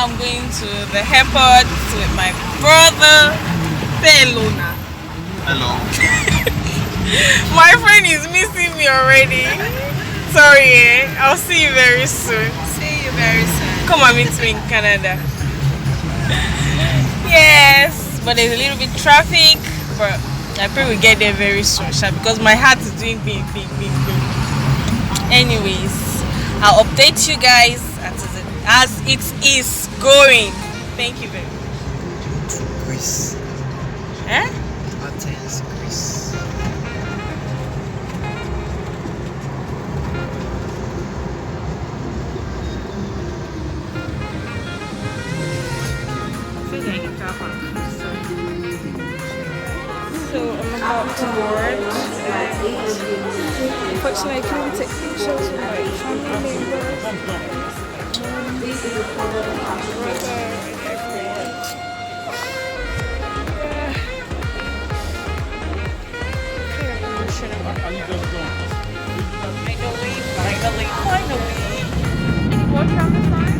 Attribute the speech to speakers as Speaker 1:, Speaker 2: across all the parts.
Speaker 1: I'm going to the airport with my brother. Say hello now.
Speaker 2: Hello.
Speaker 1: My friend is missing me already. Sorry, I'll see you very soon.
Speaker 3: See you very soon.
Speaker 1: Come and meet me in Canada. Yes, but there's a little bit traffic, but I pray we get there very soon, Sha, because my heart is doing big. Anyways, I'll update you guys as it is going. Thank you very much.
Speaker 2: Greece.
Speaker 1: Eh?
Speaker 2: Athens, Greece.
Speaker 1: So I'm about to board. Unfortunately, I couldn't take pictures with my family members, brother, and everyone. Kind of emotional. Finally. Watch out the sign.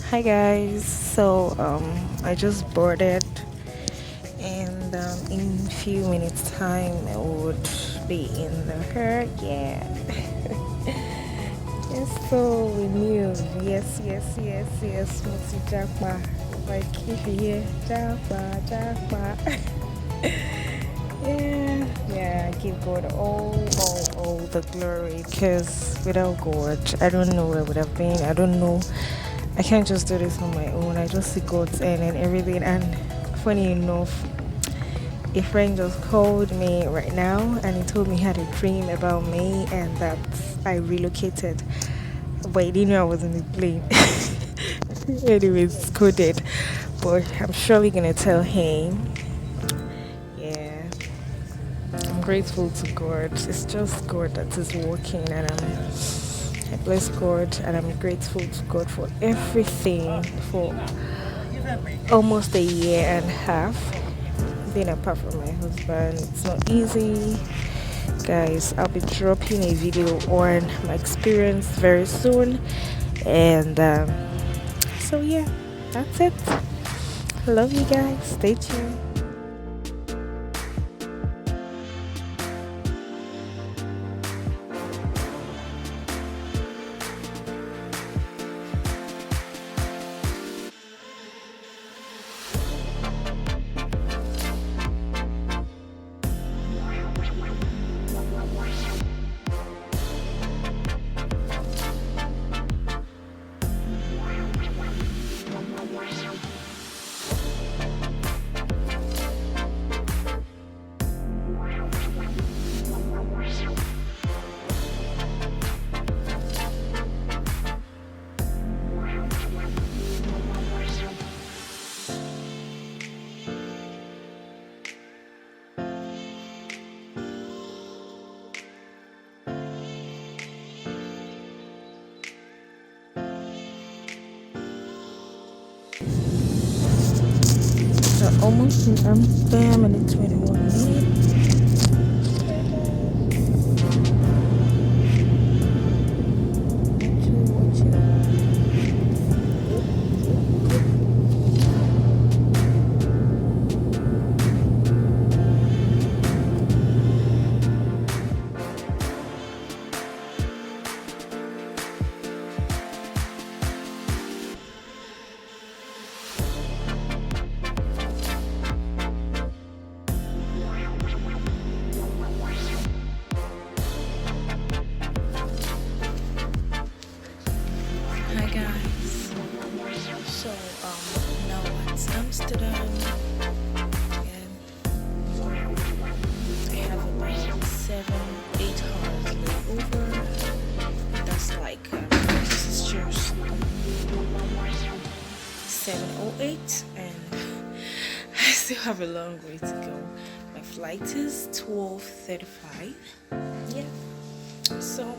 Speaker 1: Hi guys, so I just boarded, and in a few minutes time I would be in the herd. Yeah. Yes, so we knew. Yes. Musi Jakma. Like if you hear Jakma. Yeah, give God all the glory, because without God I don't know where I would have been. I don't know, I can't just do this on my own. I just see God's end and everything. And funny enough, a friend just called me right now and he told me he had a dream about me and that I relocated, but he didn't know I was in the plane. Anyways, coded, but I'm surely gonna tell him. Yeah, I'm grateful to God. It's just God that is working, and I bless God and I'm grateful to God for everything, for almost a year and a half being apart from my husband. It's not easy, guys. I'll be dropping a video on my experience very soon, and so yeah, that's it. Love you guys. Stay tuned. So almost in Amsterdam, and it's 21 minutes. guys. So now at Amsterdam, and I have about 7-8 hours layover. That's like this is just 7:08, and I still have a long way to go. My flight is 12:35. Yeah. So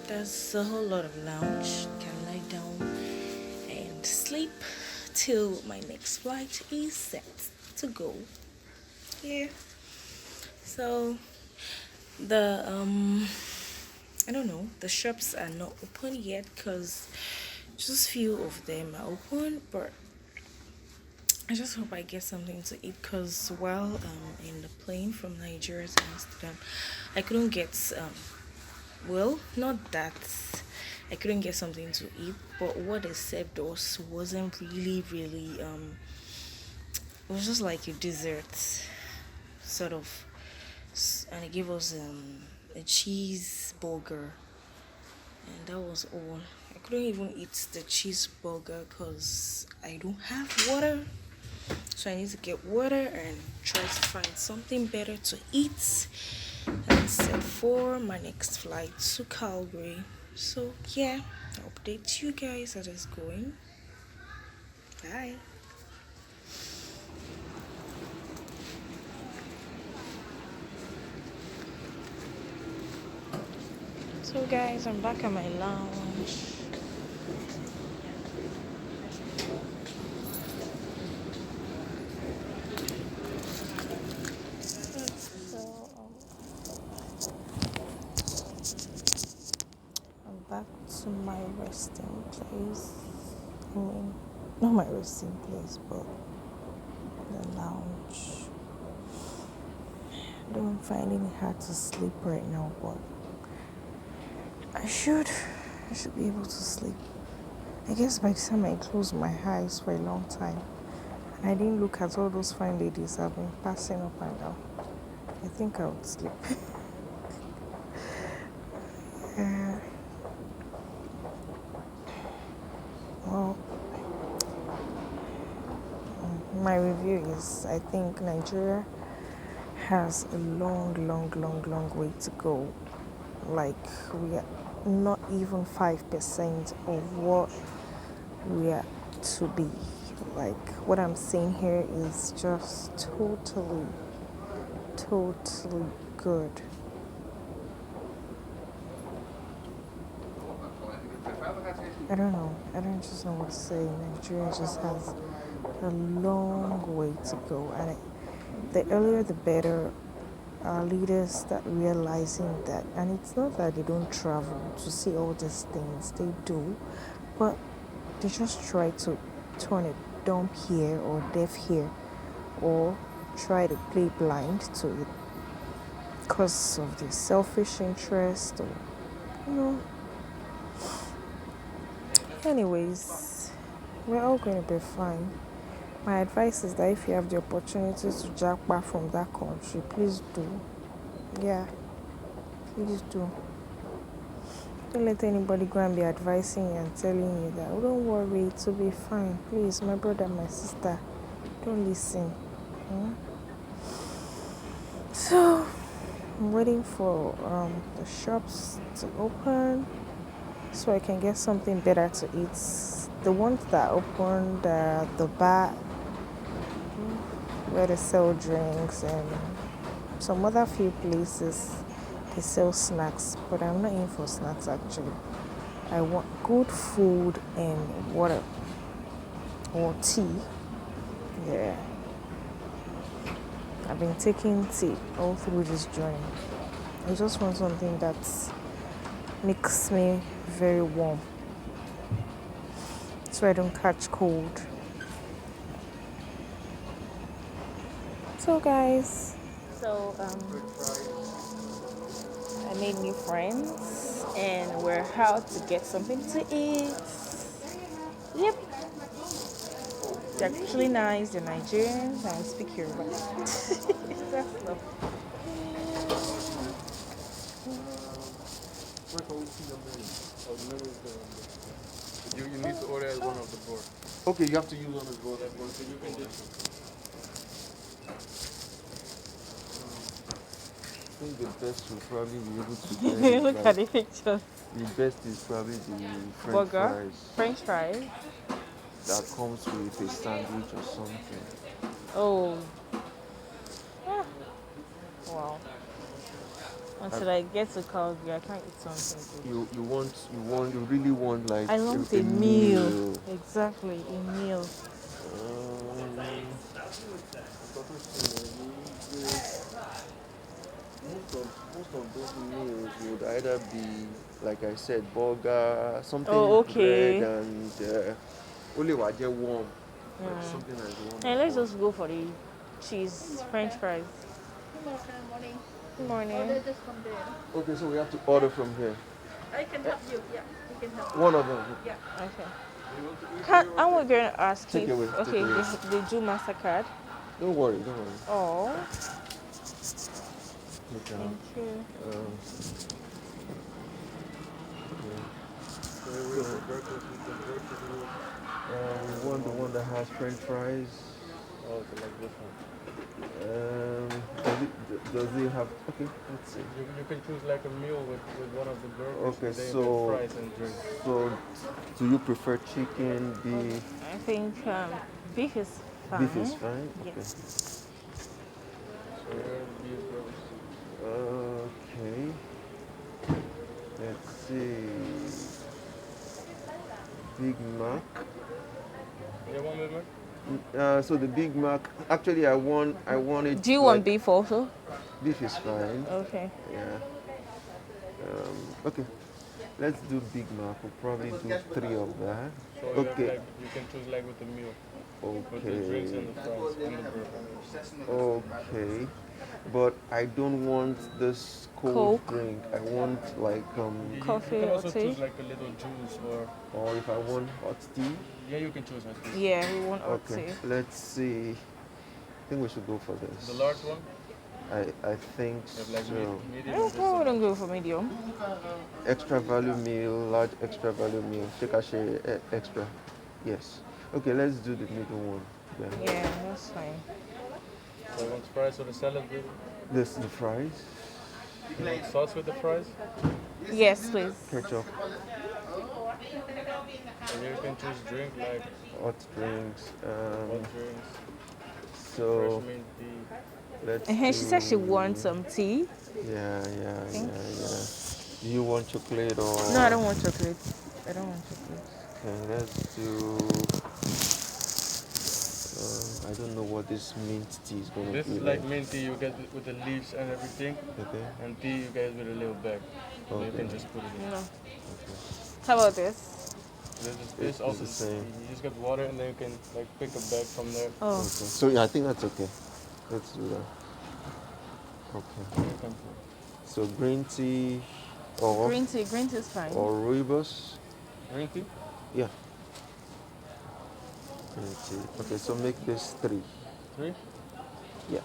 Speaker 1: there's a whole lot of lounge. Can lie down and sleep till my next flight is set to go. Yeah. So the I don't know, the shops are not open yet because just few of them are open, but I just hope I get something to eat because while in the plane from Nigeria to Amsterdam, I couldn't get well, not that I couldn't get something to eat, but what they served us wasn't really it was just like a dessert sort of, and they gave us a cheeseburger, and that was all. I couldn't even eat the cheeseburger because I don't have water, so I need to get water and try to find something better to eat and set for my next flight to Calgary. So yeah, I'll update you guys as it's going. Bye. So guys, I'm back at my lounge. So I'm back to my resting place. I mean, not my resting place, but the lounge. Though I'm finding it hard to sleep right now, but I should be able to sleep. I guess by the time I closed my eyes for a long time and I didn't look at all those fine ladies I've been passing up and down, I think I would sleep. Well, my review is I think Nigeria has a long way to go. Like, we are not even 5% of what we are to be. Like, what I'm saying here is just totally good. I don't know. I don't just know what to say. Nigeria just has a long way to go, and the earlier the better. Our leaders start realizing that, and it's not that they don't travel to see all these things, they do, but they just try to turn a dumb here or deaf here, or try to play blind to it because of the selfish interest, or you know. Anyways, we're all going to be fine. My advice is that if you have the opportunity to jackpot from that country, please do. Yeah, please do. Don't let anybody go and be advising you and telling you that, oh, don't worry, it will be fine. Please, my brother, my sister, don't listen. So, I'm waiting for the shops to open so I can get something better to eat. The ones that opened, the bar where they sell drinks and some other few places they sell snacks, but I'm not in for snacks actually. I want good food and water or tea. Yeah, I've been taking tea all through this journey. I just want something that makes me very warm so I don't catch cold. So guys, I made new friends and we're out to get something to eat. Yep, they're actually nice, they're Nigerians and speak Yoruba. That's love.
Speaker 3: You need to order at one of the board.
Speaker 2: Okay, you have to use one as well.
Speaker 3: So you can just.
Speaker 2: I think the best will probably be able to get
Speaker 1: Look at the pictures.
Speaker 2: the best is probably the French
Speaker 1: Burger,
Speaker 2: fries
Speaker 1: French fries.
Speaker 2: that comes with a sandwich or something.
Speaker 1: Oh, ah, wow. Until I get to Calgary, I can't eat something good.
Speaker 2: You really want like
Speaker 1: I want a meal. Exactly, a meal.
Speaker 2: Most of those meals would either be, like I said, burger, something
Speaker 1: Oh,
Speaker 2: bread
Speaker 1: okay.
Speaker 2: and only waje warm, like
Speaker 1: Mm.
Speaker 2: something like warm.
Speaker 1: And let's just go for the cheese French fries. Good morning.
Speaker 2: Okay, so we have to order from here.
Speaker 4: I can help you. Yeah, you can help.
Speaker 2: One of them.
Speaker 1: Okay. I'm going to ask
Speaker 2: Take
Speaker 1: you.
Speaker 2: away,
Speaker 1: Okay,
Speaker 2: take away.
Speaker 1: they do MasterCard.
Speaker 2: Don't worry, don't worry.
Speaker 1: Oh,
Speaker 2: Look
Speaker 1: thank
Speaker 2: out.
Speaker 1: you.
Speaker 2: We want the one that has French fries.
Speaker 3: Oh, so like this one.
Speaker 2: Does it have? Okay, let's see.
Speaker 3: You can choose like a meal with one of the burgers.
Speaker 2: Okay,
Speaker 3: and then
Speaker 2: so-
Speaker 3: with fries and drinks.
Speaker 2: So, do you prefer chicken, beef?
Speaker 1: I think beef is fine.
Speaker 2: Beef is fine. Okay.
Speaker 1: Yes.
Speaker 3: So here are the beef burgers.
Speaker 2: Okay. Let's see. Big Mac.
Speaker 3: You want me,
Speaker 2: So the Big Mac. Actually, I want it.
Speaker 1: Do you want beef also?
Speaker 2: Beef is fine.
Speaker 1: Okay.
Speaker 2: Yeah. Okay. Let's do Big Mac. We'll probably do 3 of that.
Speaker 3: So you have,
Speaker 2: Okay.
Speaker 3: like, you can choose like with the meal, with the drinks and the
Speaker 2: Okay.
Speaker 3: fries and the burger.
Speaker 2: Okay. But I don't want this cold
Speaker 1: Coke.
Speaker 2: drink. I want like
Speaker 1: Coffee
Speaker 3: You can
Speaker 1: or
Speaker 3: also
Speaker 1: tea?
Speaker 3: choose like a little juice or
Speaker 2: if I want hot tea.
Speaker 3: yeah, you can choose hot tea.
Speaker 1: Yeah, we want hot
Speaker 2: Okay.
Speaker 1: tea.
Speaker 2: Let's see. I think we should go for this.
Speaker 3: The large one,
Speaker 2: I think
Speaker 3: you have like
Speaker 2: so.
Speaker 3: medium
Speaker 1: I
Speaker 3: or just
Speaker 1: wouldn't go for medium.
Speaker 2: Extra value meal, large extra value meal. Shake extra. Yes. Okay, let's do the middle one. Yeah.
Speaker 1: Yeah, that's fine.
Speaker 3: So you want fries or the salad with it?
Speaker 2: This the fries,
Speaker 3: You want sauce with the fries?
Speaker 1: Yes, please.
Speaker 2: ketchup,
Speaker 3: And here you can choose drink like
Speaker 2: hot drinks.
Speaker 3: hot drinks,
Speaker 2: So
Speaker 3: fresh mint tea.
Speaker 2: let's.
Speaker 1: And she said she
Speaker 2: do-
Speaker 1: wants some tea.
Speaker 2: Yeah.
Speaker 1: Thanks.
Speaker 2: Do you want chocolate or?
Speaker 1: No, I don't want chocolate. I don't want chocolate.
Speaker 2: Okay, let's do. I don't know what this mint tea is gonna
Speaker 3: This
Speaker 2: be
Speaker 3: is like mint tea you get with the leaves and everything,
Speaker 2: Okay.
Speaker 3: and tea you get with a little bag. So you can
Speaker 2: Okay.
Speaker 3: just put it in.
Speaker 1: No. How about this?
Speaker 3: This
Speaker 2: It's
Speaker 3: also
Speaker 2: the same.
Speaker 3: You just get water and then you can like pick a bag from there.
Speaker 1: Oh,
Speaker 2: Okay. So yeah, I think that's okay. Let's do that. Okay.
Speaker 3: You can put.
Speaker 2: So green tea or
Speaker 1: green tea. Green tea is fine.
Speaker 2: rooibos.
Speaker 3: Green tea?
Speaker 2: Yeah. Green tea. Okay, so make this 3.
Speaker 3: 3?
Speaker 2: Yeah.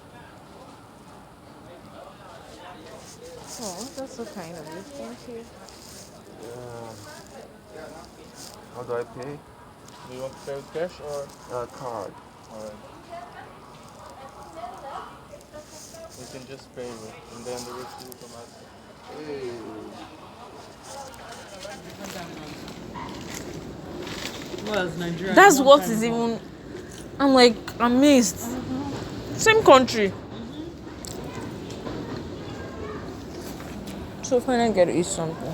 Speaker 1: Oh, that's so kind of you. Thank you.
Speaker 2: How do I pay?
Speaker 3: Do you want to pay with cash or?
Speaker 2: Card.
Speaker 3: Alright. You can just pay with, and then the receipt will come out.
Speaker 4: Well, it's Nigerian.
Speaker 1: That's what is even. I'm like amazed. Same country. So finally get to eat something.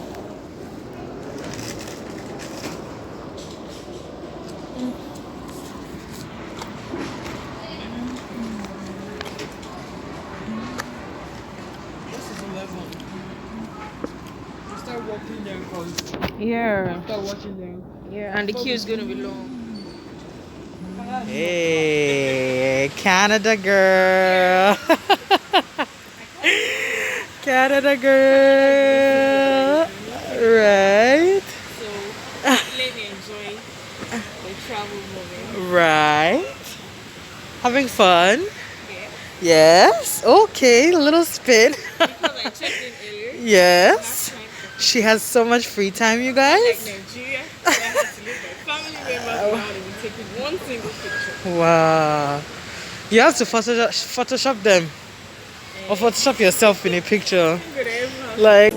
Speaker 4: This is 11. You start walking there because
Speaker 1: Yeah.
Speaker 4: after watching them.
Speaker 1: Yeah, and the queue is gonna be long.
Speaker 4: Hey, Canada girl. Canada girl. Right.
Speaker 1: So let me enjoy the travel moment.
Speaker 4: Right. Having fun.
Speaker 1: Yeah.
Speaker 4: Yes. Okay. A little spin.
Speaker 1: Because I checked in earlier.
Speaker 4: Yes. She has so much free time, you
Speaker 1: Like
Speaker 4: guys.
Speaker 1: Nigeria, so I had to leave by without even taking one single picture.
Speaker 4: Wow. You have to Photoshop them. Or Photoshop yourself in a picture.
Speaker 1: Good ever.
Speaker 4: Like